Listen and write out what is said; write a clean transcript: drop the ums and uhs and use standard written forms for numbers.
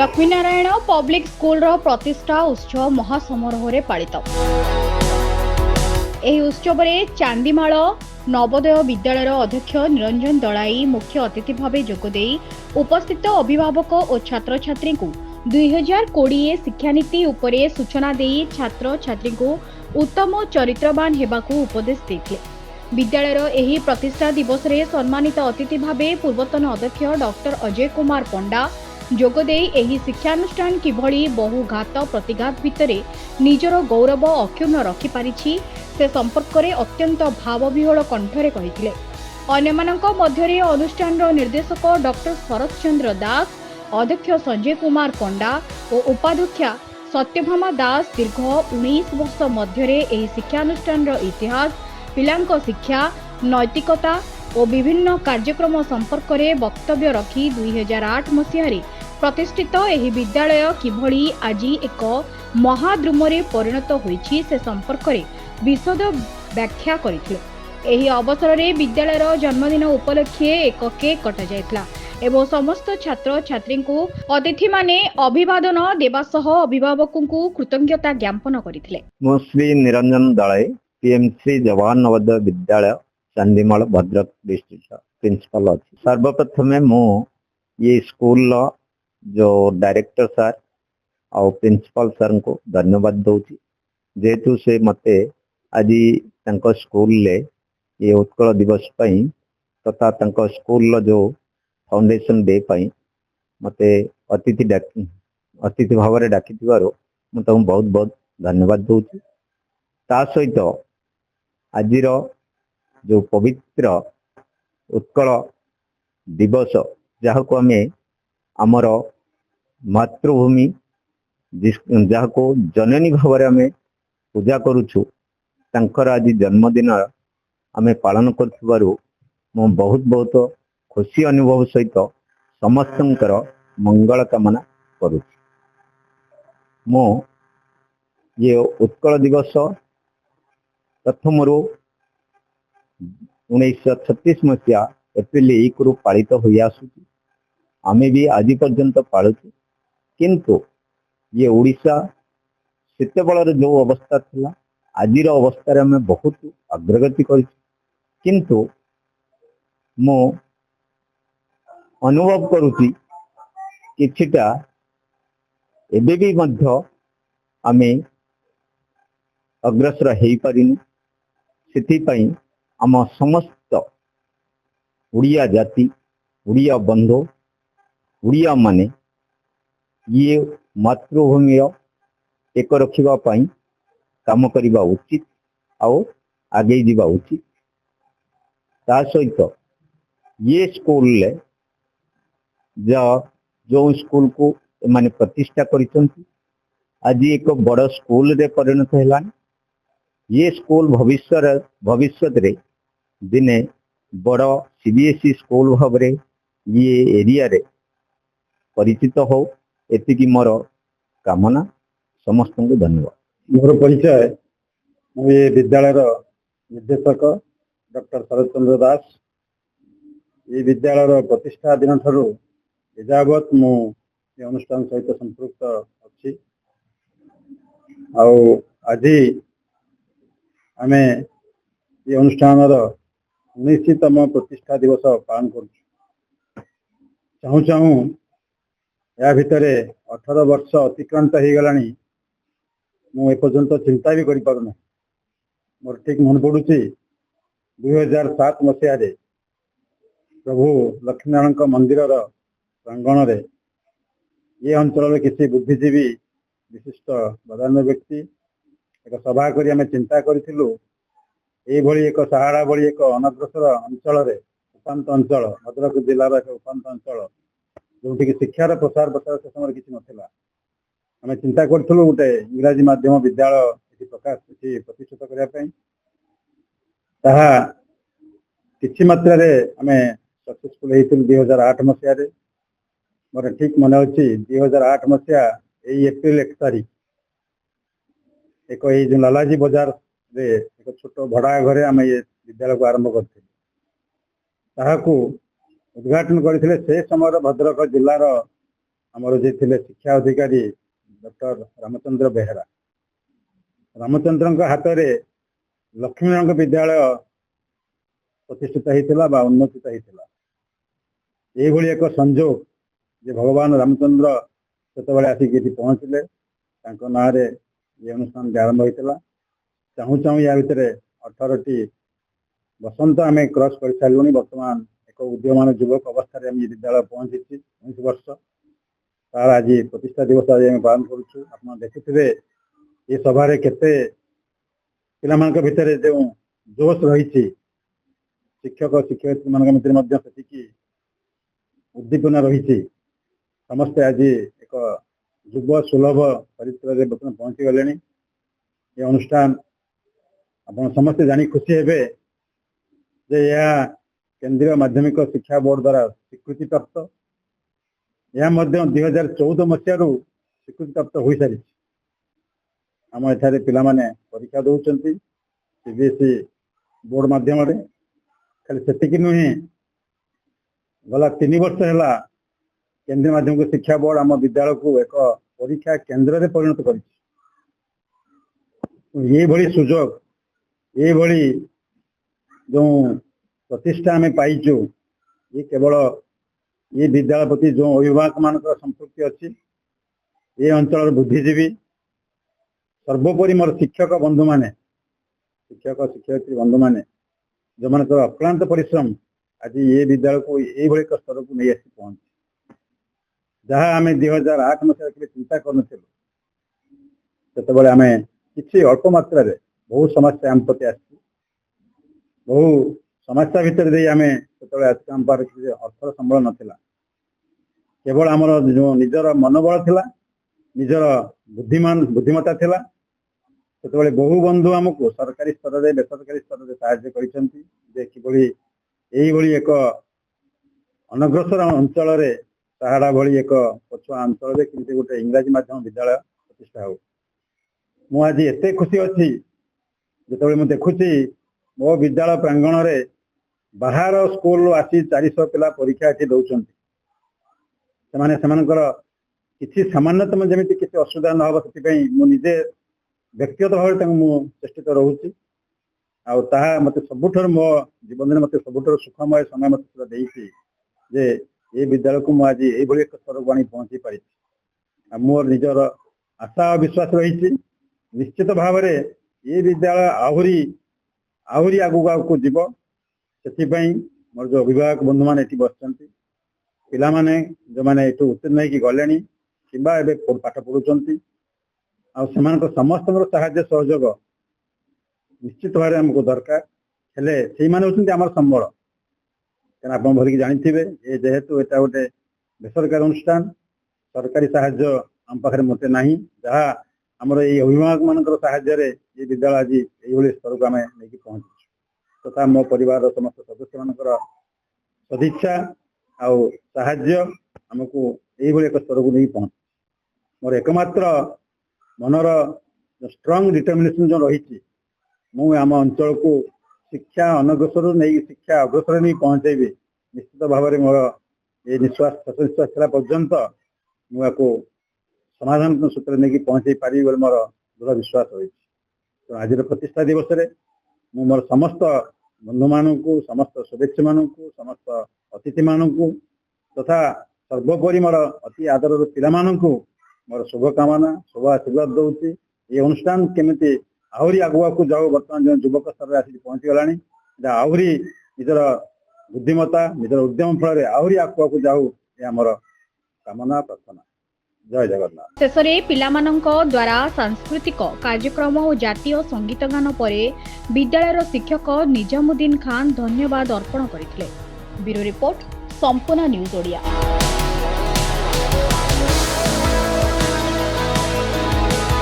Laxminarayan public school प्रतिष्ठा उत्सव महासमारोह पालित। ଏହି ଉତ୍ସବରେ ଚାନ୍ଦିମାଳ ନବୋଦୟ ବିଦ୍ୟାଳୟର ଅଧ୍ୟକ୍ଷ ନିରଞ୍ଜନ ଦଳାଇ ମୁଖ୍ୟ ଅତିଥି ଭାବେ ଯୋଗଦେଇ ଉପସ୍ଥିତ ଅଭିଭାବକ ଓ ଛାତ୍ରଛାତ୍ରୀଙ୍କୁ 2020 ଶିକ୍ଷାନୀତି ଉପରେ ସୂଚନା ଦେଇ ଛାତ୍ରଛାତ୍ରୀଙ୍କୁ ଉତ୍ତମ ଚରିତ୍ରବାନ ହେବାକୁ ଉପଦେଶ ଦେଇଥିଲେ। ବିଦ୍ୟାଳୟର ଏହି ପ୍ରତିଷ୍ଠା ଦିବସରେ ସମ୍ମାନିତ ଅତିଥି ଭାବେ ପୂର୍ବତନ ଅଧ୍ୟକ୍ଷ ଡକ୍ଟର ଅଜୟ କୁମାର ପଣ୍ଡା ଯୋଗଦେଇ ଏହି ଶିକ୍ଷାନୁଷ୍ଠାନ କିଭଳି ବହୁ ଘାତ ପ୍ରତିଘାତ ଭିତରେ ନିଜର ଗୌରବ ଅକ୍ଷୁଣ୍ଣ ରଖିପାରିଛି से संपर्क में अत्यंत भावविह्वल कंठरे कहिथिले। अन्यमानंक मध्यरे अनुष्ठान निर्देशक डॉक्टर शरद चंद्र दास, अध्यक्ष संजय कुमार पंडा और उपाध्यक्षा सत्यभामा दास दीर्घ 19 वर्ष मध्यरे एही शिक्षानुष्ठान इतिहास, पिलांक शिक्षा, नैतिकता और विभिन्न कार्यक्रम संपर्क में वक्तव्य रखी 2008 मसीह प्रतिष्ठित एही विद्यालय किभली आज एक महाद्रुमरे परिणत होईछि से संपर्क में विशद व्याख्या करथिले। एही अवसर में विद्यालयर जन्मदिन उपलक्षे एक केक कटा जायतला एवं समस्त छात्र छात्री को अतिथि माने अभिवादन देवा सह अभिभावकों को कृतज्ञता ज्ञापन करथिले। मो Shri Niranjan Dalai PMC Jawahar Navodaya Vidyalaya चांदीमाल Bhadrak district principal अच्छी। सर्वप्रथम मो ये स्कूल जो डायरेक्टर सर और प्रिंसिपल सर को धन्यवाद दूची जेहेतु से मते आज स्कूल ले ये उत्कल दिवस पई तथा स्कूल जो फाउंडेशन डे पई मते अतिथि भाव में डाकी मुझे बहुत बहुत धन्यवाद दूची। ता सहित आज जो पवित्र उत्कल दिवस जहाँ को आम आमर मातृभूमि जहाँ को जननी भाव में आम पूजा करुछु तांकर आज जन्मदिन आम पालन करुथिबारु मो बहुत बहुत खुशी अनुभव सहित समस्तंकर मंगल कामना करुछि। मो ये उत्कल दिवस प्रथम 1936 मसीहा एप्रिल 1 रु पालित हो आसुची। आमे भी आज पर्यंत पालुछु किंतु ये ओडिशा सेते बलर जो अवस्था थिला आजिर अवस्था रे हमें बहुत अग्रगति कर किंतु मो अनुभव करुची किछिटा एबे भी मध्य आमे अग्रसर हेई पारिनु। सेथि पई आम समस्त उड़िया जाति उड़िया बंधु उड़िया माने ये मातृभूमि एक रखिबा पई काम करिबा उचित और आगे जीवा उचित। ता सहित ये स्कूल ले जो स्कूल को माने प्रतिष्ठा करिसंती आज एक बड़ स्कूल रे परिणत हेलानी। ये स्कूल भविष्य रे दिने बड़ सीबीएसई स्कूल भाव रे ये एरिया रे परिचित हो एतिकी मोर कामना। समस्त को धन्यवाद। मोर परिचय ये विद्यालय निर्देशक डॉक्टर शरद चंद्र दास। ये विद्यालय प्रतिष्ठा दिन ठारू एजावत मु अनुष्ठान सहित संपृक्त अच्छी। आज आमे ये अनुष्ठान 19तम प्रतिष्ठा दिवस पालन कर चाहू चाहू या भितर 18 वर्ष अतिक्रांत हो गलानी। मु एपर्यंत चिंता भी करि पारुना। मोर ठीक मन पड़ुची 2007 मसीह प्रभु लक्ष्मीनारायण मंदिर प्रांगण रे ये अंचल किसी बुद्धिजीवी विशिष्ट बदान्य व्यक्ति एक सभा करी आमे चिंता करिथिलु एभली एक सहारा भली एक अनग्रसर अंचल रे उपांत अंचल भद्रक जिलार एक उपांत अंचल जोटि शिक्षार प्रसार प्रसार से समय किसी नथिला। आम चिंता करूँ गोटे इंग्राजी माध्यम विद्यालय प्रकाश प्रतिष्ठित करने किसी मात्रा आम सक्सेसफुल होती 2008 मसीह। मोर ठीक मन अच्छी 2008 मसीहा यही एप्रिल 1 तारीख एक जो लालाजी बजार रे एक छोट भड़ा घरे आम ये विद्यालय को आरंभ कर उद्घाटन करते से समय भद्रक जिलार आमर जे थिले शिक्षा अधिकारी डॉक्टर रामचंद्र बेहेरा रामचंद्र हाथ में लक्ष्मीनारायण विद्यालय प्रतिष्ठित होता उन्नतित होता ये एक संजोग जे भगवान रामचंद्र से आसिक पहुँचले ना ये अनुष्ठान आरंभ होता चाहू चाहू या भितर 18टी बसंत आम क्रॉस कर सारू बर्तमान एक उद्यमान युवक अवस्था ये विद्यालय पहुंची 19 वर्ष तार आज प्रतिष्ठा दिवस आज पालन करुँ आप देखुवे ये सभा केते पिला भितर जो जोश रही शिक्षक शिक्षयित्री मान से उद्दीपना रही समस्ते आज एक युव सुलभ चरित्र बर्तमान पहुंची गले ये अनुष्ठान आप समस्ते जानी खुशी हेबे जे यह केंद्रीय माध्यमिक शिक्षा बोर्ड द्वारा स्वीकृति प्राप्त यह 2014 मसीह स्वीकृति प्राप्त हो सारी आम एठारे पिला माने परीक्षा दौरान सीबीएसई बोर्ड माध्यम खाली से नुहे गला 3 वर्ष है केंद्रीय माध्यमिक शिक्षा बोर्ड आम विद्यालय को एक परीक्षा केंद्र में परिणत कर सुजोग ये जो प्रतिष्ठा आम पाइचु ये केवल ये विद्यालय प्रति जो अभिभावक मान संपृक्ति अच्छी ये अंचल बुद्धिजीवी सर्वोपरि मोर शिक्षक बंधु माने शिक्षक शिक्षयित्री बंधु माने जो मान अक्लांत परिश्रम आज ये विद्यालय को ये स्तर को नहीं आसी पहुंची जहाँ आम 2008 मसीह चिंता करूँ आम कि अल्प मात्रा बहुत समस्या आम प्रति बहु समस्या भितर आम आम अर्थ संबल नाला केवल आमर जो निजर मनोबल थिला निजर बुद्धिमत्ता थिला से बहु बंधु आमको सरकारी स्तर में बेसरकारी स्तर में साहाय्य करी एक अनग्रसर अंचल साहाड़ा भली एक पछुआ अंचल में किसी गोटे इंग्राजी माध्यम विद्यालय प्रतिष्ठा हो मु आज एत खुशी अच्छी जो मुझे देखुची मो विद्यालय प्रांगण में बाहर स्कूल आसी 400 पिला परीक्षा ये दौरान किसी सामान्यतम जमी किसी असुविधा न हो मुझे व्यक्तिगत भाव चेष्टित रोचे मत सबुठ मो जीवन में मत सबुठ सुखमय समय मत जे ये विद्यालय को मुझे ये एक स्तर को आनी पहुँची पारी मोर निजर आशा और विश्वास रही निश्चित भाव में ये विद्यालय आहरी आगू जीव से मोर जो अभिभावक बंधु मैंने ये बस पिला माने जो मैंने ये उत्तीर्ण होगी गले कि पाठ पढ़ुं समस्त साहाय्य सहयोग निश्चित भाव आमको दरकार हेले से आम संबल क्या आप भरिक जानी ये जेहेतु यहाँ गोटे बेसरकारी अनुष्ठान सरकारी साहाय्य आम पाखे मत ना जहाँ आमर ये अभिभावक मान साहाय्य ये विद्यालय आज ये स्तर को आम नहीं पहुँचु तथा मो परिवार समस्त सदस्य मान सदिच्छा आहाय्य आमको ये एक स्तर को नहीं पहुँच मोर एकमात्र मनर जो स्ट्रंग डिटर्मिनेशन जो रही मु आम अंचल को शिक्षा अनग्रसर नहीं शिक्षा अग्रसर नहीं पहुँचेबी निश्चित भाव में मोर ये निश्वास सतविश्वास था पर्यंत मुझे समाधान सूत्र नहीं पहुँचे पारि मोर दृढ़ विश्वास रही तो आज प्रतिष्ठा दिवस मु मोर समस्त बंधु मानक समस्त सदस्य मानक समस्त अतिथि मानक तथा सर्वोपरि मोर अति आदर पिला मोर शुभकामना शुभ आशीर्वाद दूसरी ये अनुष्ठान केमी आहरी आगुआ को जाओ बर्तमान जो युवक स्तर आसिक पहुँची गला आहरी निजर बुद्धिमत्ता निजर उद्यम फल आहरी आगुआ को जाओ ये आमर कामना प्रार्थना जय जगन्नाथ। शेष में पिलामानंक द्वारा सांस्कृतिक कार्यक्रम और जातीय संगीत गान पर विद्यालय शिक्षक निजामुद्दीन खान धन्यवाद अर्पण करथिले। ब्यूरो रिपोर्ट संपूर्ण न्यूज ओडिया।